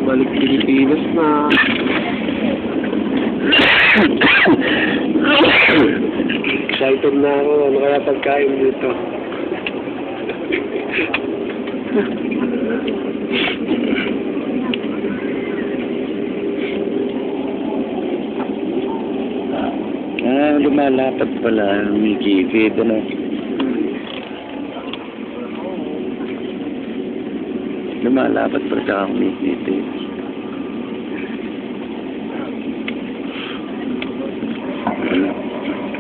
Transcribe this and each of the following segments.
Balik Pilipinas na. Excited na ako. Ano kaya pagkain dito? Lumalapat pala. May gilid, ano? Lumalapat pala sa kami dito.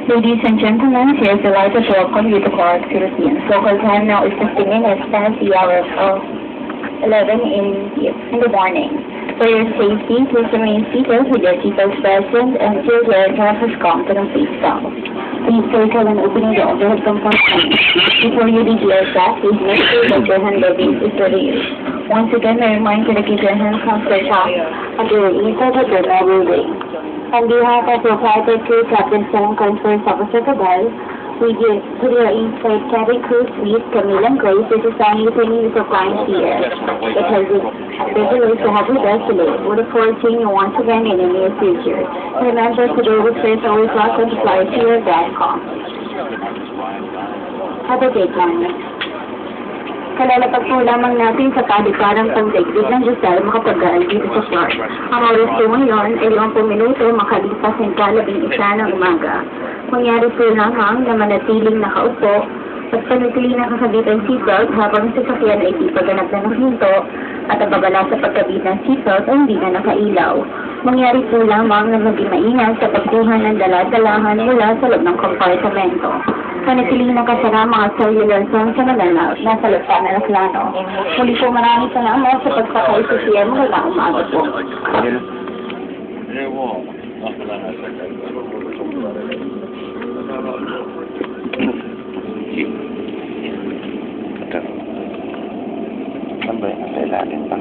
Ladies and gentlemen, here's the light of welcome you to Clark Philippines. Local time now is 15 minutes past the hour of 11 in the morning. For your safety, please remain seated with your seatbelts fastened until the aircraft has come to complete stop. Please circle when opening the overhead compartment. Before you leave the aircraft, please make sure that your hand luggage is released. Once again, I remind you to keep your hands on the top until the inside of the normal way. On behalf of the private crew, Captain Sam Conference Officer Cabal, we give to your inside cabin crew suite, Camille and Grace, this is simultaneously for flying here. It has been a privilege to have you guys today. We look forward to seeing you once again in the near future. Remember, today was first always welcome to fly here at DANCOM. Have a great time. Kalalapag po lamang natin sa paliparang pagdaigdig ng Diyos dahil makapag-aaral dito sa Clark. Ang oras po ngayon ay 50 minuto makalipas ng 11:00 ng umaga. Mangyari po lamang na manatiling nakaupo at panatiling nakakabit ang seatbelt habang sasakyan ay di pagganap na ng hinto at ang babala sa pagkabit ng seatbelt ay hindi na nakailaw. Mangyari po lamang na maging maingat sa pagkuha ng dala-dalahan mula sa loob ng kompartamento. Panatiling nakasara mga cellular phones sa nagalaw na sa loob ng aeroplano. Muli po maraming salamat sa pagpakaisa sa CM magandang umaga po. Saan ba yun? Sa ilalim pa.